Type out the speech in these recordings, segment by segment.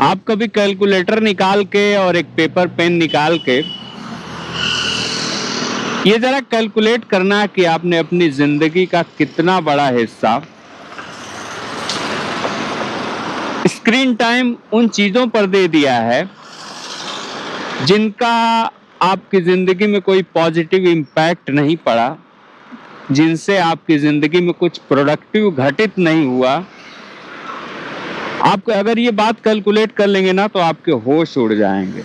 आप कभी कैलकुलेटर निकाल के और एक पेपर पेन निकाल के ये जरा कैलकुलेट करना कि आपने अपनी जिंदगी का कितना बड़ा हिस्सा स्क्रीन टाइम उन चीजों पर दे दिया है जिनका आपकी जिंदगी में कोई पॉजिटिव इम्पैक्ट नहीं पड़ा, जिनसे आपकी जिंदगी में कुछ प्रोडक्टिव घटित नहीं हुआ। आप अगर ये बात कैलकुलेट कर लेंगे ना तो आपके होश उड़ जाएंगे,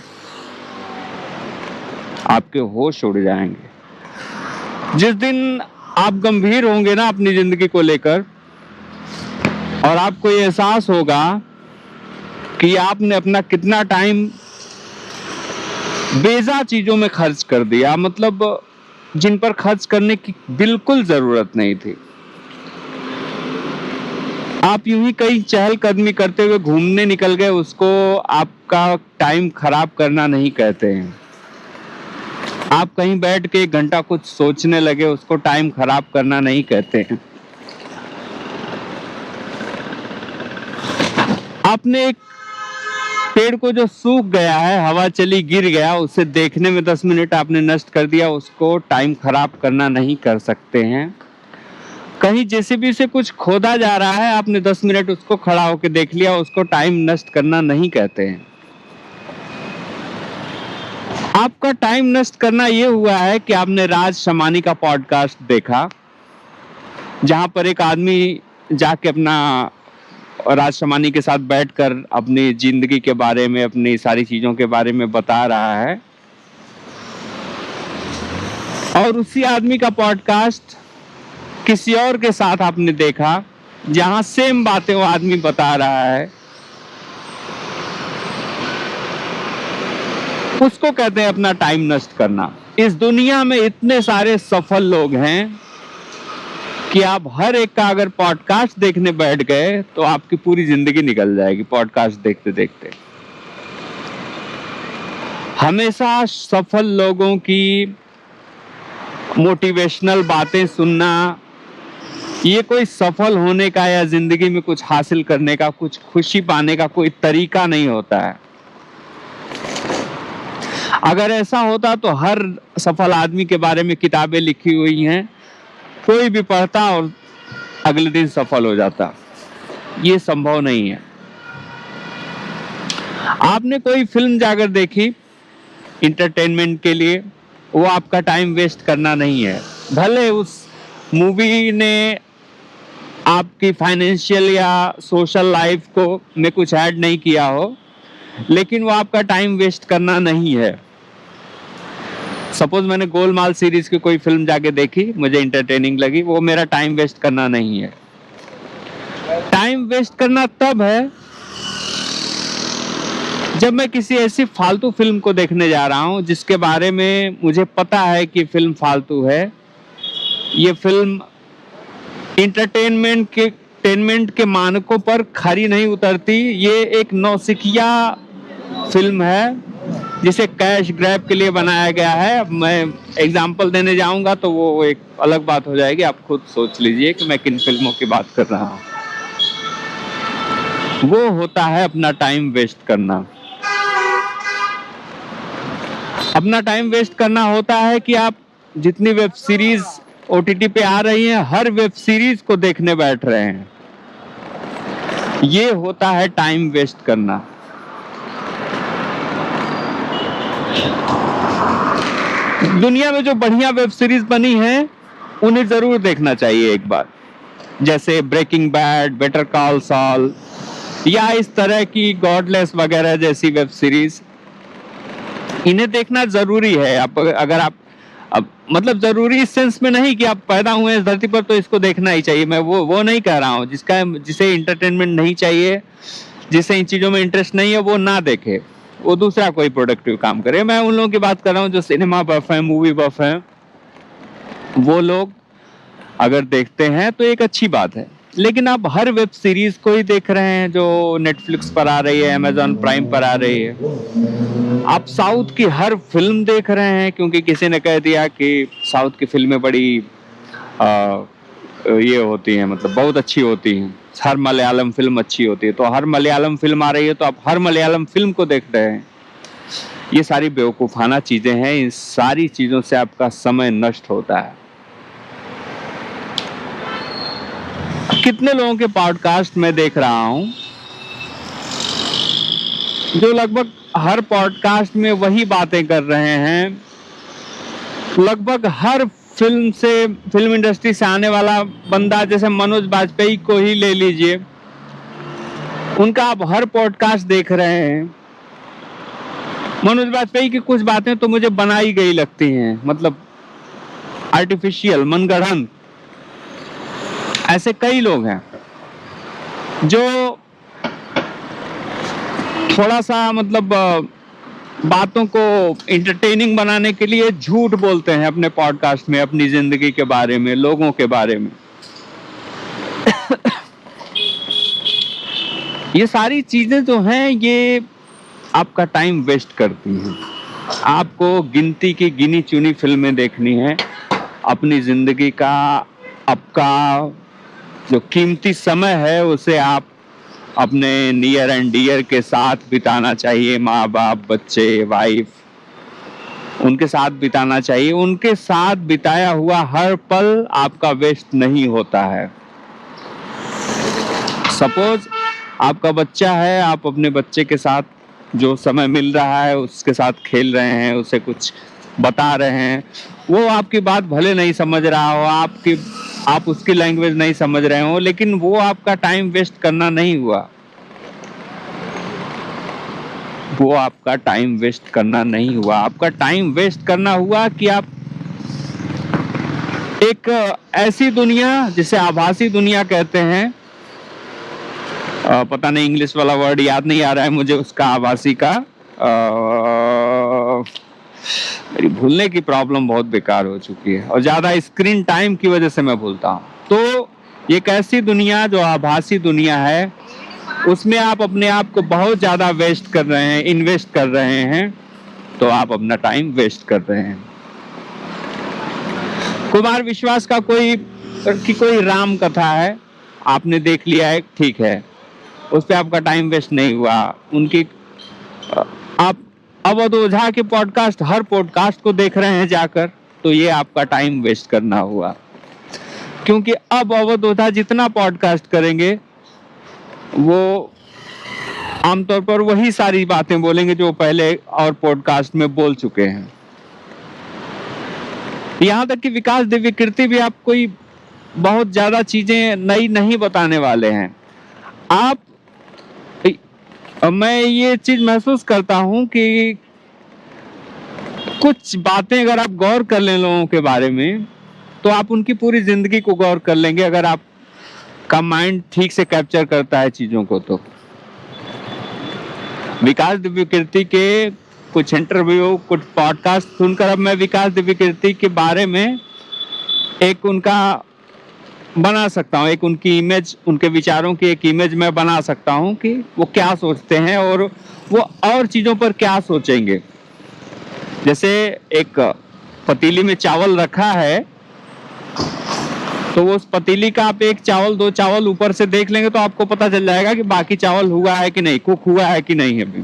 आपके होश उड़ जाएंगे। जिस दिन आप गंभीर होंगे ना अपनी जिंदगी को लेकर और आपको ये एहसास होगा कि आपने अपना कितना टाइम बेजा चीजों में खर्च कर दिया, मतलब जिन पर खर्च करने की बिल्कुल जरूरत नहीं थी। आप यूं ही कहीं चहलकदमी करते हुए घूमने निकल गए, उसको आपका टाइम खराब करना नहीं कहते हैं। आप कहीं बैठ के 1 घंटा कुछ सोचने लगे, उसको टाइम खराब करना नहीं कहते हैं। आपने एक पेड़ को जो सूख गया है, हवा चली गिर गया, उसे देखने में 10 मिनट आपने नष्ट कर दिया, उसको टाइम खराब करना नहीं कर सकते हैं। कहीं जेसीबी से कुछ खोदा जा रहा है, आपने 10 मिनट उसको खड़ा होकर देख लिया, उसको टाइम नष्ट करना नहीं कहते हैं। आपका टाइम नष्ट करना यह हुआ है कि आपने राज शमानी का पॉडकास्ट देखा, जहां पर एक आदमी जाके अपना राज शमानी के साथ बैठकर अपनी जिंदगी के बारे में, अपनी सारी चीजों के बारे में बता रहा है। और उसी आदमी का पॉडकास्ट किसी और के साथ आपने देखा, जहां सेम बातें वो आदमी बता रहा है। उसको कहते हैं अपना टाइम नष्ट करना। इस दुनिया में इतने सारे सफल लोग हैं कि आप हर एक का अगर पॉडकास्ट देखने बैठ गए तो आपकी पूरी जिंदगी निकल जाएगी पॉडकास्ट देखते देखते। हमेशा सफल लोगों की मोटिवेशनल बातें सुनना, ये कोई सफल होने का या जिंदगी में कुछ हासिल करने का, कुछ खुशी पाने का कोई तरीका नहीं होता है। अगर ऐसा होता तो हर सफल आदमी के बारे में किताबें लिखी हुई हैं, कोई भी पढ़ता और अगले दिन सफल हो जाता। ये संभव नहीं है। आपने कोई फिल्म जाकर देखी इंटरटेनमेंट के लिए, वो आपका टाइम वेस्ट करना नहीं है। भले उस मूवी ने आपकी फाइनेंशियल या सोशल लाइफ को में कुछ ऐड नहीं किया हो, लेकिन वो आपका टाइम वेस्ट करना नहीं है। सपोज मैंने गोलमाल सीरीज की कोई फिल्म जाके देखी, मुझे इंटरटेनिंग लगी, वो मेरा टाइम वेस्ट करना नहीं है। टाइम वेस्ट करना तब है जब मैं किसी ऐसी फालतू फिल्म को देखने जा रहा हूं जिसके बारे में मुझे पता है कि फिल्म फालतू है। ये फिल्म इंटरटेनमेंट के मानकों पर खरी नहीं उतरती। ये एक नौसिखिया फिल्म है जिसे कैश ग्रैब के लिए बनाया गया है। अब मैं एग्जाम्पल देने जाऊंगा तो वो एक अलग बात हो जाएगी, आप खुद सोच लीजिए कि मैं किन फिल्मों की बात कर रहा हूं। वो होता है अपना टाइम वेस्ट करना। अपना टाइम वेस्ट करना होता है कि आप जितनी वेब सीरीज ओटीटी पे आ रही हैं, हर वेब सीरीज को देखने बैठ रहे हैं। ये होता है टाइम वेस्ट करना। दुनिया में जो बढ़िया वेब सीरीज बनी हैं, उन्हें जरूर देखना चाहिए एक बार, जैसे Breaking Bad, Better Call Saul, या इस तरह की गॉडलेस वगैरह जैसी वेब सीरीज। इन्हें देखना जरूरी है। अगर आप अब मतलब जरूरी इस सेंस में नहीं कि आप पैदा हुए इस धरती पर तो इसको देखना ही चाहिए, मैं वो नहीं कह रहा हूँ। जिसे इंटरटेनमेंट नहीं चाहिए, जिसे इन चीजों में इंटरेस्ट नहीं है, वो ना देखे, वो दूसरा कोई प्रोडक्टिव काम करे। मैं उन लोगों की बात कर रहा हूँ जो सिनेमा बफ है, मूवी बफ है। वो लोग अगर देखते हैं तो एक अच्छी बात है, लेकिन आप हर वेब सीरीज को ही देख रहे हैं जो नेटफ्लिक्स पर आ रही है, अमेजॉन प्राइम पर आ रही है। आप साउथ की हर फिल्म देख रहे हैं क्योंकि किसी ने कह दिया कि साउथ की फिल्में बड़ी ये होती हैं, मतलब बहुत अच्छी होती हैं। हर मलयालम फिल्म अच्छी होती है, तो हर मलयालम फिल्म आ रही है तो आप हर मलयालम फिल्म को देख रहे हैं। ये सारी बेवकूफाना चीजें हैं, इन सारी चीजों से आपका समय नष्ट होता है। कितने लोगों के पॉडकास्ट मैं देख रहा हूं जो लगभग हर पॉडकास्ट में वही बातें कर रहे हैं। लगभग हर फिल्म इंडस्ट्री से आने वाला बंदा, जैसे मनोज बाजपेयी को ही ले लीजिए, उनका आप हर पॉडकास्ट देख रहे हैं। मनोज बाजपेयी की कुछ बातें तो मुझे बनाई गई लगती हैं, मतलब आर्टिफिशियल, मनगढ़ंत। ऐसे कई लोग हैं जो थोड़ा सा मतलब बातों को एंटरटेनिंग बनाने के लिए झूठ बोलते हैं अपने पॉडकास्ट में, अपनी जिंदगी के बारे में, लोगों के बारे में। ये सारी चीजें जो हैं ये आपका टाइम वेस्ट करती हैं। आपको गिनती की गिनी चुनी फिल्में देखनी है। अपनी जिंदगी का, आपका जो कीमती समय है उसे आप अपने नियर एंड डियर के साथ बिताना चाहिए। माँ बाप, बच्चे, वाइफ, उनके साथ बिताना चाहिए। उनके साथ बिताया हुआ हर पल आपका वेस्ट नहीं होता है। सपोज आपका बच्चा है, आप अपने बच्चे के साथ जो समय मिल रहा है उसके साथ खेल रहे हैं, उसे कुछ बता रहे हैं। वो आपकी बात भले नहीं समझ रहा हो, आप उसकी लैंग्वेज नहीं समझ रहे हो, लेकिन वो आपका टाइम वेस्ट करना नहीं हुआ। वो आपका टाइम वेस्ट करना नहीं हुआ। आपका टाइम वेस्ट करना हुआ कि आप एक ऐसी दुनिया, जिसे आभासी दुनिया कहते हैं, पता नहीं इंग्लिश वाला वर्ड याद नहीं आ रहा है मुझे उसका, आभासी का, मेरी भूलने की प्रॉब्लम बहुत बेकार हो चुकी है और ज्यादा स्क्रीन टाइम की वजह से मैं भूलता हूँ। तो ये एक ऐसी दुनिया जो आभासी दुनिया है, उसमें आप अपने आप को बहुत ज्यादा वेस्ट कर रहे हैं, इन्वेस्ट कर रहे हैं, तो आप अपना टाइम वेस्ट कर रहे हैं। कुमार विश्वास का कोई राम कथा है, आपने देख लिया है, ठीक है, उस पे आपका टाइम वेस्ट नहीं हुआ। आप अवध ओझा के हर पॉडकास्ट को देख रहे हैं जाकर, तो ये आपका टाइम वेस्ट करना हुआ। क्योंकि अब अवध ओझा जितना पॉडकास्ट करेंगे वो आमतौर पर वही सारी बातें बोलेंगे जो पहले और पॉडकास्ट में बोल चुके हैं। यहाँ तक कि विकास दिव्यकीर्ति भी आप कोई बहुत ज्यादा चीजें नई नहीं बताने वाले हैं। मैं ये चीज महसूस करता हूं कि कुछ बातें अगर आप गौर कर लें लोगों के बारे में, तो आप उनकी पूरी जिंदगी को गौर कर लेंगे, अगर आपका माइंड ठीक से कैप्चर करता है चीजों को। तो विकास दिव्यकीर्ति के कुछ इंटरव्यू, कुछ पॉडकास्ट सुनकर अब मैं विकास दिव्यकीर्ति के बारे में एक उनका बना सकता हूँ, एक उनकी इमेज, उनके विचारों की एक इमेज मैं बना सकता हूँ कि वो क्या सोचते हैं और वो और चीजों पर क्या सोचेंगे। जैसे एक पतीली में चावल रखा है, तो वो उस पतीली का आप एक चावल, दो चावल ऊपर से देख लेंगे तो आपको पता चल जाएगा कि बाकी चावल हुआ है कि नहीं, कुक हुआ है कि नहीं अभी।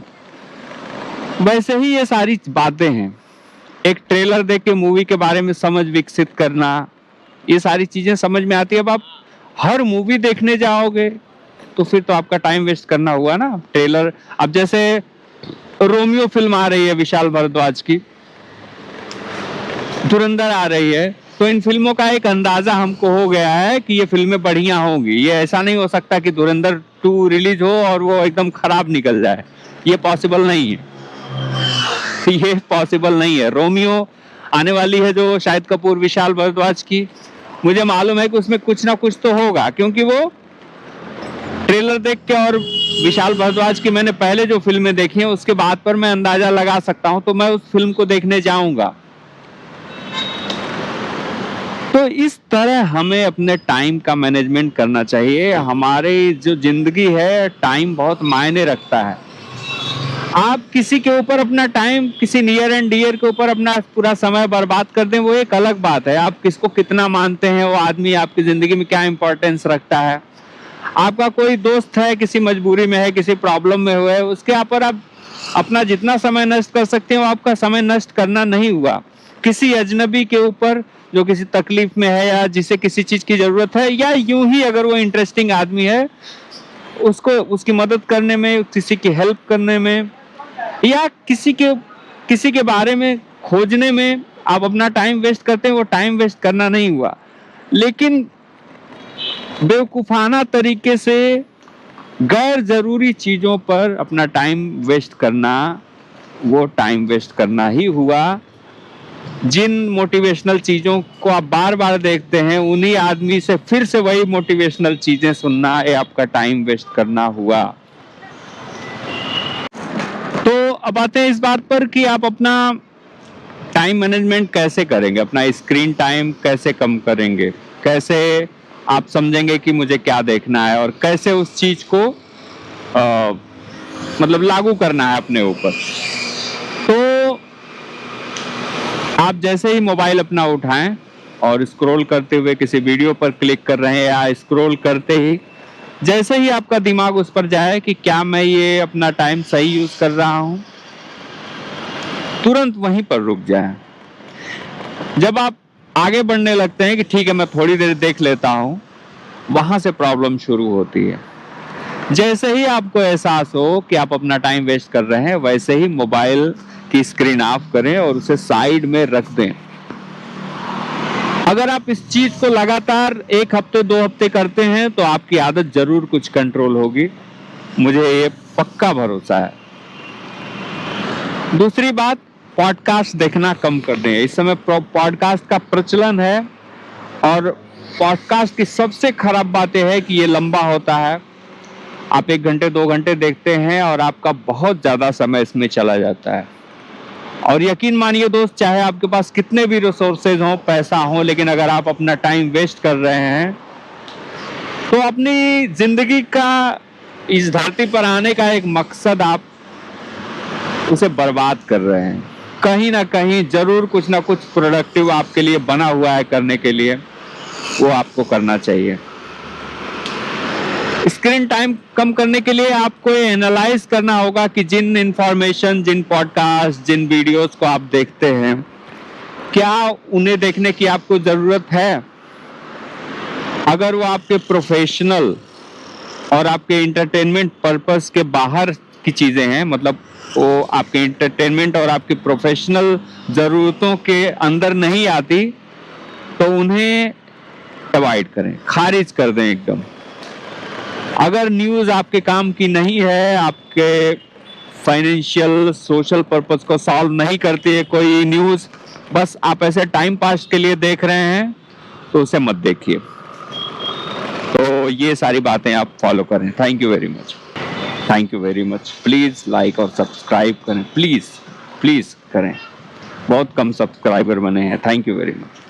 वैसे ही ये सारी बातें हैं। एक ट्रेलर देख के मूवी के बारे में समझ विकसित करना, ये सारी चीजें समझ में आती है। अब आप हर मूवी देखने जाओगे तो फिर तो आपका टाइम वेस्ट करना हुआ ना। ट्रेलर, अब जैसे रोमियो फिल्म आ रही है विशाल भारद्वाज की, धुरंधर आ रही है, तो इन फिल्मों का एक अंदाजा हमको हो गया है कि ये फिल्में बढ़िया होंगी। ये ऐसा नहीं हो सकता कि धुरंधर 2 रिलीज हो और वो एकदम खराब निकल जाए, ये पॉसिबल नहीं है। ये पॉसिबल नहीं है। रोमियो आने वाली है जो शाहिद कपूर, विशाल भारद्वाज की, मुझे मालूम है कि उसमें कुछ ना कुछ तो होगा, क्योंकि वो ट्रेलर देख के, और विशाल भारद्वाज की मैंने पहले जो फिल्में देखी हैं उसके बाद पर मैं अंदाजा लगा सकता हूं, तो मैं उस फिल्म को देखने जाऊंगा। तो इस तरह हमें अपने टाइम का मैनेजमेंट करना चाहिए। हमारी जो जिंदगी है, टाइम बहुत मायने रखता है। आप किसी के ऊपर अपना टाइम, किसी नियर एंड डियर के ऊपर अपना पूरा समय बर्बाद कर दें, वो एक अलग बात है। आप किसको कितना मानते हैं, वो आदमी आपकी जिंदगी में क्या इंपॉर्टेंस रखता है, आपका कोई दोस्त है, किसी मजबूरी में है, किसी प्रॉब्लम में हुआ है, उसके यहाँ पर आप अपना जितना समय नष्ट कर सकते हैं वो आपका समय नष्ट करना नहीं हुआ। किसी अजनबी के ऊपर जो किसी तकलीफ में है या जिसे किसी चीज की जरूरत है, या यूं ही अगर वो इंटरेस्टिंग आदमी है, उसको उसकी मदद करने में, किसी की हेल्प करने में, या किसी के बारे में खोजने में आप अपना टाइम वेस्ट करते हैं, वो टाइम वेस्ट करना नहीं हुआ। लेकिन बेवकूफाना तरीके से गैर जरूरी चीजों पर अपना टाइम वेस्ट करना, वो टाइम वेस्ट करना ही हुआ। जिन मोटिवेशनल चीजों को आप बार बार देखते हैं, उन्हीं आदमी से फिर से वही मोटिवेशनल चीजें सुनना, ये आपका टाइम वेस्ट करना हुआ। तो अब आते हैं इस बात पर कि आप अपना टाइम मैनेजमेंट कैसे करेंगे, अपना स्क्रीन टाइम कैसे कम करेंगे, कैसे आप समझेंगे कि मुझे क्या देखना है और कैसे उस चीज को मतलब लागू करना है अपने ऊपर। तो आप जैसे ही मोबाइल अपना उठाएं और स्क्रॉल करते हुए किसी वीडियो पर क्लिक कर रहे हैं, या स्क्रॉल करते ही जैसे ही आपका दिमाग उस पर जाए कि क्या मैं ये अपना टाइम सही यूज कर रहा हूं, तुरंत वहीं पर रुक जाएं। जब आप आगे बढ़ने लगते हैं कि ठीक है मैं थोड़ी देर देख लेता हूं, वहां से प्रॉब्लम शुरू होती है। जैसे ही आपको एहसास हो कि आप अपना टाइम वेस्ट कर रहे हैं, वैसे ही मोबाइल की स्क्रीन ऑफ करें और उसे साइड में रख दें। अगर आप इस चीज को लगातार 1 हफ्ते 2 हफ्ते करते हैं तो आपकी आदत जरूर कुछ कंट्रोल होगी, मुझे ये पक्का भरोसा है। दूसरी बात, पॉडकास्ट देखना कम कर दें। इस समय पॉडकास्ट का प्रचलन है, और पॉडकास्ट की सबसे खराब बात यह है कि ये लंबा होता है। आप 1 घंटे 2 घंटे देखते हैं और आपका बहुत ज्यादा समय इसमें चला जाता है। और यकीन मानिए दोस्त, चाहे आपके पास कितने भी रिसोर्सेज हों, पैसा हो, लेकिन अगर आप अपना टाइम वेस्ट कर रहे हैं तो अपनी जिंदगी का, इस धरती पर आने का एक मकसद आप उसे बर्बाद कर रहे हैं। कहीं ना कहीं जरूर कुछ ना कुछ प्रोडक्टिव आपके लिए बना हुआ है करने के लिए, वो आपको करना चाहिए। स्क्रीन टाइम कम करने के लिए आपको ये एनालाइज करना होगा कि जिन इंफॉर्मेशन, जिन पॉडकास्ट, जिन वीडियोस को आप देखते हैं, क्या उन्हें देखने की आपको जरूरत है। अगर वो आपके प्रोफेशनल और आपके इंटरटेनमेंट पर्पस के बाहर की चीजें हैं, मतलब वो आपके इंटरटेनमेंट और आपकी प्रोफेशनल जरूरतों के अंदर नहीं आती, तो उन्हें अवॉइड करें, खारिज कर दें एकदम। अगर न्यूज़ आपके काम की नहीं है, आपके फाइनेंशियल सोशल पर्पस को सॉल्व नहीं करती है कोई न्यूज़, बस आप ऐसे टाइम पास के लिए देख रहे हैं, तो उसे मत देखिए। तो ये सारी बातें आप फॉलो करें। Thank you very much, thank you very much. Please like और सब्सक्राइब करें, प्लीज़ प्लीज़ करें। बहुत कम सब्सक्राइबर बने हैं। Thank you very much.